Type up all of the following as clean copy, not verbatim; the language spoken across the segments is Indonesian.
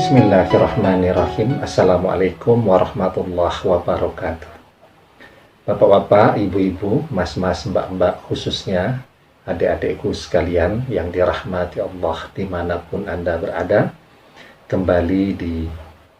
Bismillahirrahmanirrahim. Assalamualaikum warahmatullahi wabarakatuh. Bapak-bapak, ibu-ibu, mas-mas, mbak-mbak, khususnya adik-adikku sekalian yang dirahmati Allah dimanapun Anda berada, kembali di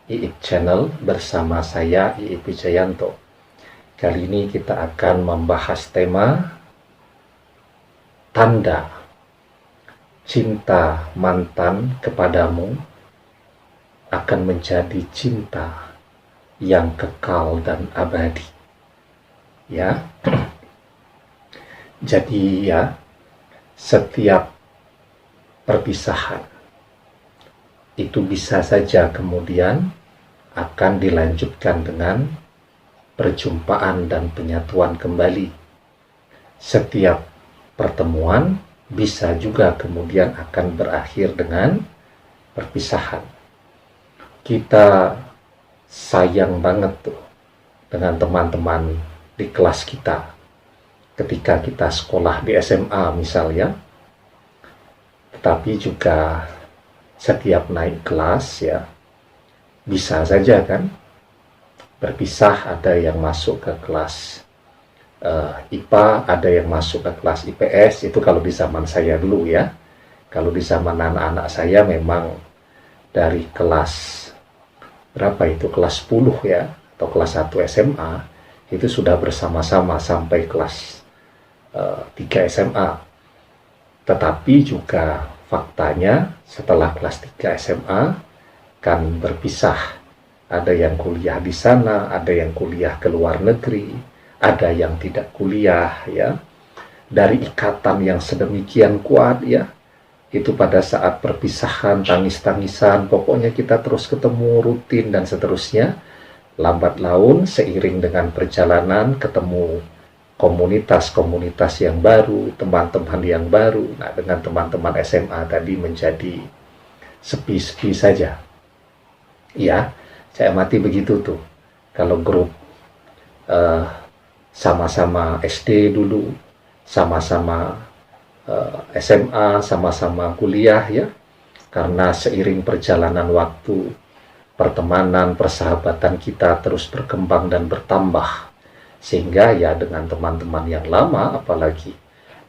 IIP Channel bersama saya IIP Wijayanto. Kali ini kita akan membahas tema tanda cinta mantan kepadamu akan menjadi cinta yang kekal dan abadi. Ya. Jadi ya, setiap perpisahan itu bisa saja kemudian akan dilanjutkan dengan perjumpaan dan penyatuan kembali. Setiap pertemuan bisa juga kemudian akan berakhir dengan perpisahan. Kita sayang banget tuh dengan teman-teman di kelas kita ketika kita sekolah di SMA misalnya, tetapi juga setiap naik kelas ya bisa saja kan berpisah, ada yang masuk ke kelas IPA, ada yang masuk ke kelas IPS. Itu kalau di zaman saya dulu ya. Kalau di zaman anak-anak saya memang dari kelas berapa itu, kelas 10 ya, atau kelas 1 SMA, itu sudah bersama-sama sampai kelas 3 SMA. Tetapi juga faktanya setelah kelas 3 SMA kan berpisah. Ada yang kuliah di sana, ada yang kuliah ke luar negeri, ada yang tidak kuliah ya. Dari ikatan yang sedemikian kuat ya, itu pada saat perpisahan, tangis-tangisan, pokoknya kita terus ketemu rutin dan seterusnya. Lambat laun seiring dengan perjalanan ketemu komunitas-komunitas yang baru, teman-teman yang baru. Nah, dengan teman-teman SMA tadi menjadi sepi-sepi saja. Ya, saya amati begitu tuh. Kalau grup sama-sama SD dulu, sama-sama SMA, sama-sama kuliah ya, karena seiring perjalanan waktu, pertemanan, persahabatan kita terus berkembang dan bertambah, sehingga ya dengan teman-teman yang lama, apalagi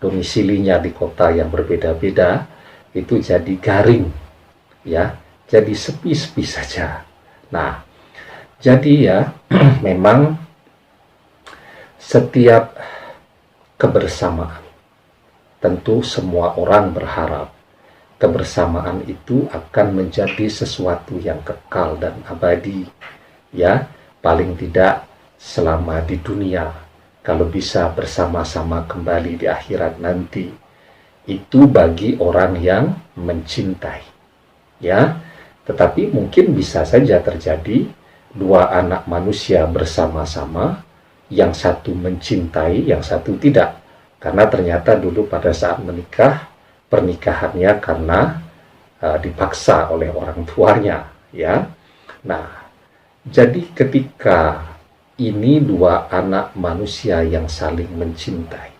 domisilinya di kota yang berbeda-beda, itu jadi garing ya, jadi sepi-sepi saja. Nah, jadi ya memang setiap kebersamaan, tentu semua orang berharap kebersamaan itu akan menjadi sesuatu yang kekal dan abadi. Ya, paling tidak selama di dunia, kalau bisa bersama-sama kembali di akhirat nanti. Itu bagi orang yang mencintai. Ya, tetapi mungkin bisa saja terjadi dua anak manusia bersama-sama, yang satu mencintai, yang satu tidak. Karena ternyata dulu pada saat menikah, pernikahannya karena dipaksa oleh orang tuanya, ya. Nah, jadi ketika ini dua anak manusia yang saling mencintai,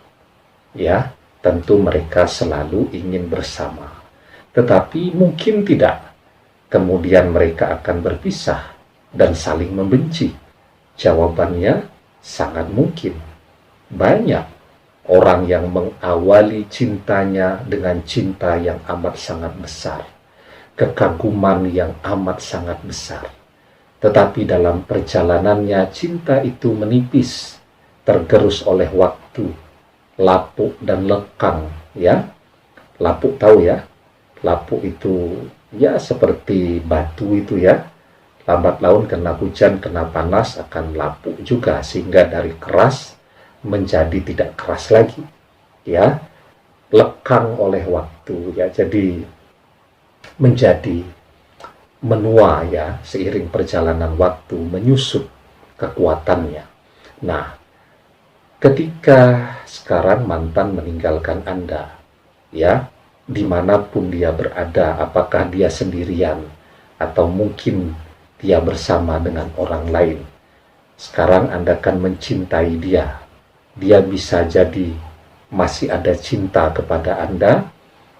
ya, tentu mereka selalu ingin bersama. Tetapi mungkin tidak, kemudian mereka akan berpisah dan saling membenci. Jawabannya sangat mungkin. Banyak orang yang mengawali cintanya dengan cinta yang amat sangat besar, kekaguman yang amat sangat besar. Tetapi dalam perjalanannya cinta itu menipis, tergerus oleh waktu, lapuk dan lekang ya. Lapuk tahu ya? Lapuk itu ya seperti batu itu ya. Lambat laun kena hujan, kena panas akan lapuk juga, sehingga dari keras menjadi tidak keras lagi ya, lekang oleh waktu ya, jadi menjadi menua ya, seiring perjalanan waktu menyusut kekuatannya. Nah, ketika sekarang mantan meninggalkan Anda ya, dimanapun dia berada, apakah dia sendirian atau mungkin dia bersama dengan orang lain, sekarang Anda kan mencintai dia. Dia bisa jadi masih ada cinta kepada Anda,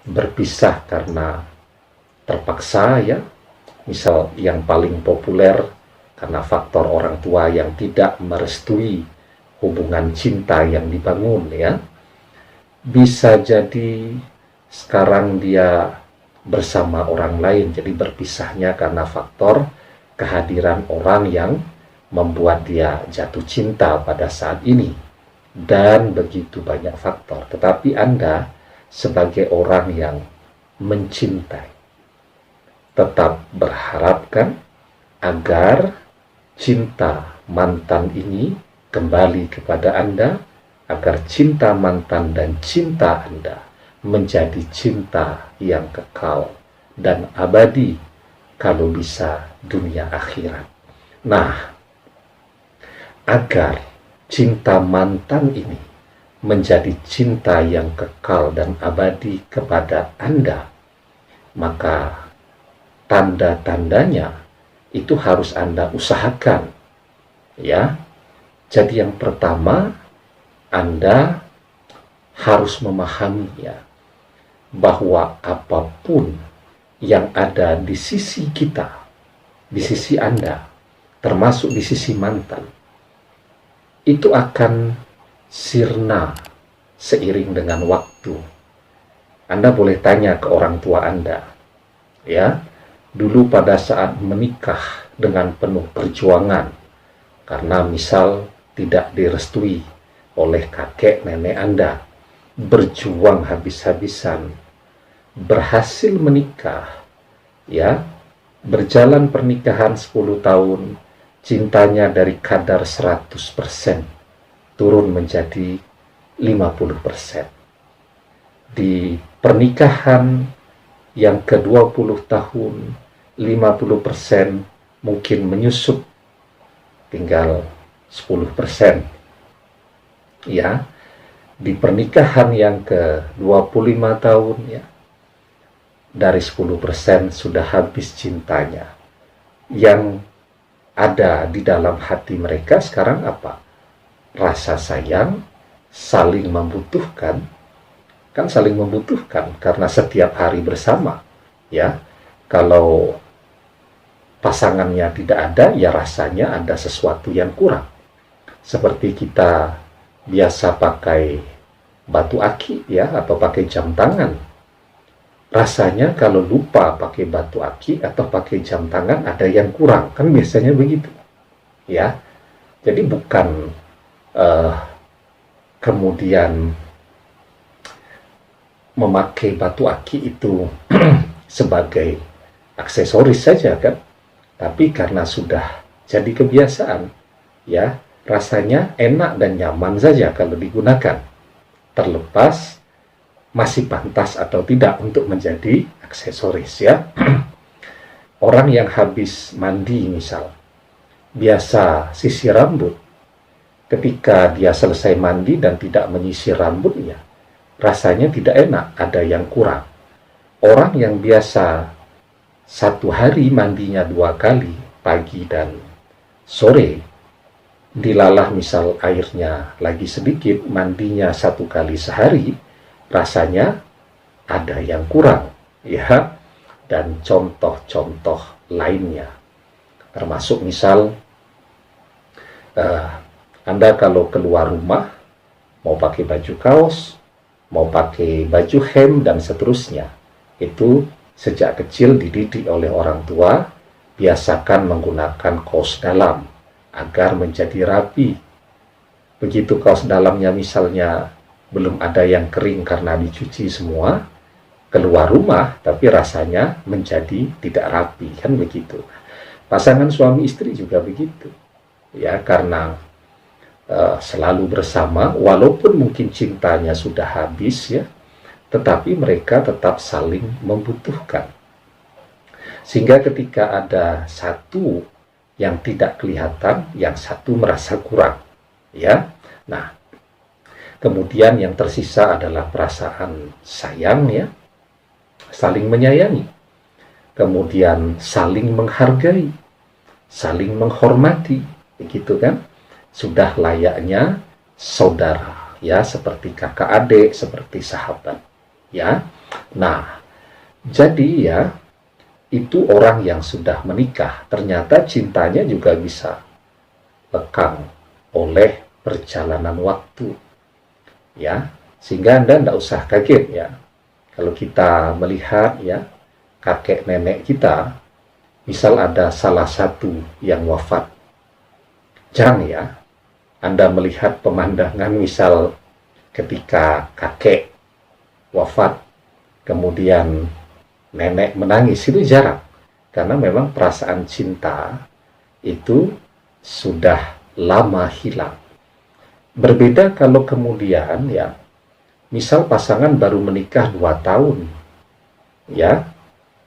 berpisah karena terpaksa ya, Misal yang paling populer karena faktor orang tua yang tidak merestui hubungan cinta yang dibangun, ya. Bisa jadi sekarang dia bersama orang lain, jadi berpisahnya karena faktor kehadiran orang yang membuat dia jatuh cinta pada saat ini, dan begitu banyak faktor. Tetapi Anda sebagai orang yang mencintai, tetap berharapkan agar cinta mantan ini kembali kepada Anda, agar cinta mantan dan cinta Anda menjadi cinta yang kekal dan abadi, kalau bisa dunia akhirat. Nah, agar cinta mantan ini menjadi cinta yang kekal dan abadi kepada Anda, maka tanda-tandanya itu harus Anda usahakan, ya. Jadi yang pertama, Anda harus memahaminya, bahwa apapun yang ada di sisi kita, di sisi Anda, termasuk di sisi mantan, itu akan sirna seiring dengan waktu. Anda boleh tanya ke orang tua Anda, ya, dulu pada saat menikah dengan penuh perjuangan, karena misal tidak direstui oleh kakek nenek Anda, berjuang habis-habisan, berhasil menikah, ya, berjalan pernikahan 10 tahun, cintanya dari kadar 100% turun menjadi 50%. Di pernikahan yang ke-20 tahun, 50% mungkin menyusut, tinggal 10%. Ya, di pernikahan yang ke-25 tahun, ya, dari 10% sudah habis cintanya. Yang ada di dalam hati mereka sekarang apa? Rasa sayang, saling membutuhkan. Kan saling membutuhkan karena setiap hari bersama, ya. Kalau pasangannya tidak ada, ya rasanya ada sesuatu yang kurang. Seperti kita biasa pakai batu aki, ya, atau pakai jam tangan. Rasanya kalau lupa pakai batu aki atau pakai jam tangan ada yang kurang, kan biasanya begitu, ya. Jadi bukan kemudian memakai batu aki itu sebagai aksesoris saja, kan, tapi karena sudah jadi kebiasaan, ya, rasanya enak dan nyaman saja kalau digunakan, terlepas masih pantas atau tidak untuk menjadi aksesoris, ya. Orang yang habis mandi misal, biasa sisir rambut, ketika dia selesai mandi dan tidak menyisir rambutnya, rasanya tidak enak, ada yang kurang. Orang yang biasa satu hari mandinya 2 kali, pagi dan sore, dilalah misal airnya lagi sedikit, mandinya 1 kali sehari, rasanya ada yang kurang, ya. Dan contoh-contoh lainnya, termasuk misal Anda kalau keluar rumah, mau pakai baju kaos, mau pakai baju hem, dan seterusnya, itu sejak kecil dididik oleh orang tua, biasakan menggunakan kaos dalam agar menjadi rapi. Begitu kaos dalamnya misalnya belum ada yang kering karena dicuci semua, keluar rumah tapi rasanya menjadi tidak rapi, kan begitu. Pasangan suami istri juga begitu, ya, karena selalu bersama, walaupun mungkin cintanya sudah habis, ya, tetapi mereka tetap saling membutuhkan. Sehingga ketika ada satu yang tidak kelihatan, yang satu merasa kurang, ya. Nah, kemudian yang tersisa adalah perasaan sayang, ya, saling menyayangi, kemudian saling menghargai, saling menghormati, begitu kan? Sudah layaknya saudara, ya, seperti kakak adik, seperti sahabat, ya. Nah, jadi, ya, itu orang yang sudah menikah, ternyata cintanya juga bisa lekang oleh perjalanan waktu, ya. Sehingga Anda tidak usah kaget, ya, kalau kita melihat, ya, kakek nenek kita, misal ada salah satu yang wafat, jarang, ya, Anda melihat pemandangan misal ketika kakek wafat kemudian nenek menangis, itu jarang, karena memang perasaan cinta itu sudah lama hilang. Berbeda kalau kemudian, ya, misal pasangan baru menikah 2 tahun, ya,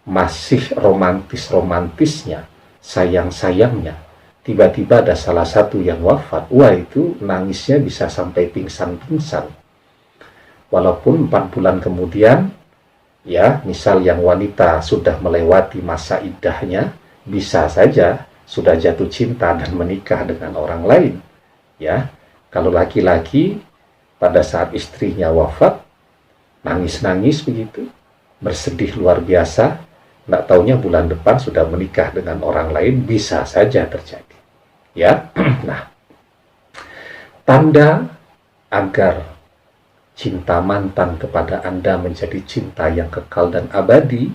masih romantis-romantisnya, sayang-sayangnya, tiba-tiba ada salah satu yang wafat, wah, itu nangisnya bisa sampai pingsan-pingsan. Walaupun 4 bulan kemudian, ya, misal yang wanita sudah melewati masa iddahnya, bisa saja sudah jatuh cinta dan menikah dengan orang lain, ya. Kalau laki-laki pada saat istrinya wafat, nangis-nangis begitu, bersedih luar biasa, nggak taunya bulan depan sudah menikah dengan orang lain, bisa saja terjadi, ya. Nah, tanda agar cinta mantan kepada Anda menjadi cinta yang kekal dan abadi,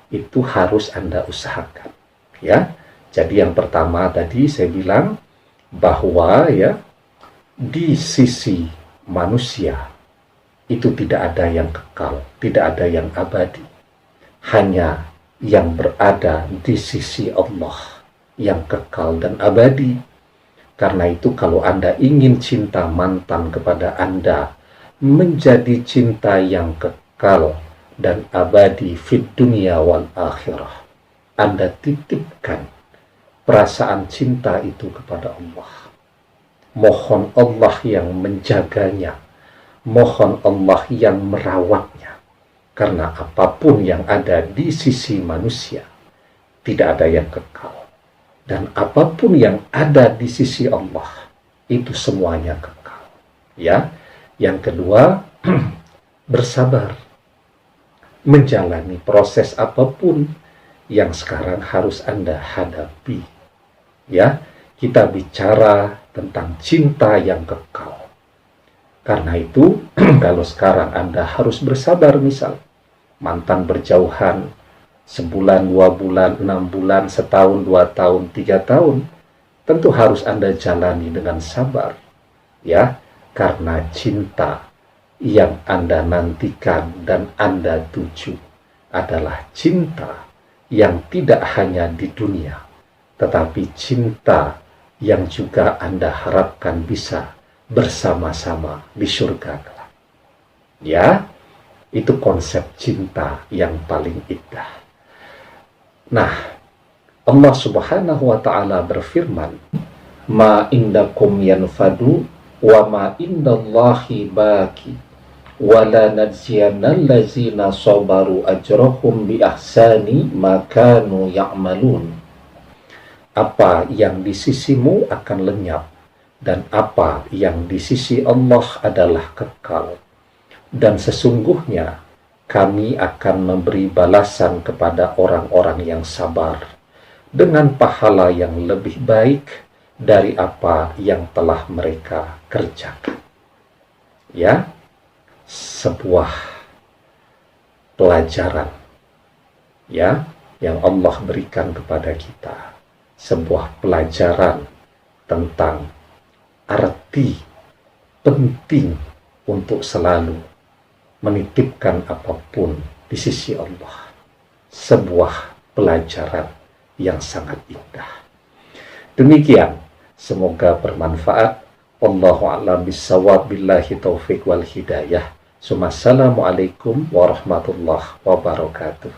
itu harus Anda usahakan, ya. Jadi yang pertama tadi saya bilang bahwa, ya, di sisi manusia itu tidak ada yang kekal, tidak ada yang abadi, hanya yang berada di sisi Allah yang kekal dan abadi. Karena itu kalau Anda ingin cinta mantan kepada Anda menjadi cinta yang kekal dan abadi fid dunia wal akhirah, Anda titipkan perasaan cinta itu kepada Allah. Mohon Allah yang menjaganya, mohon Allah yang merawatnya. Karena apapun yang ada di sisi manusia tidak ada yang kekal, dan apapun yang ada di sisi Allah itu semuanya kekal, ya. Yang kedua, bersabar menjalani proses apapun yang sekarang harus Anda hadapi, ya. Kita bicara tentang cinta yang kekal. Karena itu, kalau sekarang Anda harus bersabar, misal mantan berjauhan 1 bulan, 2 bulan, 6 bulan, 1 tahun, 2 tahun, 3 tahun, tentu harus Anda jalani dengan sabar, ya, karena cinta yang Anda nantikan dan Anda tuju adalah cinta yang tidak hanya di dunia, tetapi cinta yang juga Anda harapkan bisa bersama-sama di surga kelak. Ya, itu konsep cinta yang paling indah. Nah, Allah Subhanahu wa ta'ala berfirman, "Ma indakum yanfadu wa ma indallahi baki wa la najziyannal ladzina sabaru ajrahum bi ahsani ma kanu ya'malun." Apa yang di sisimu akan lenyap, dan apa yang di sisi Allah adalah kekal. Dan sesungguhnya kami akan memberi balasan kepada orang-orang yang sabar dengan pahala yang lebih baik dari apa yang telah mereka kerjakan. Ya, sebuah pelajaran, ya, yang Allah berikan kepada kita. Sebuah pelajaran tentang arti penting untuk selalu menitipkan apapun di sisi Allah. Sebuah pelajaran yang sangat indah. Demikian, semoga bermanfaat. Wallahu a'lam bishawab, billahi taufiq wal hidayah. Assalamualaikum warahmatullahi wabarakatuh.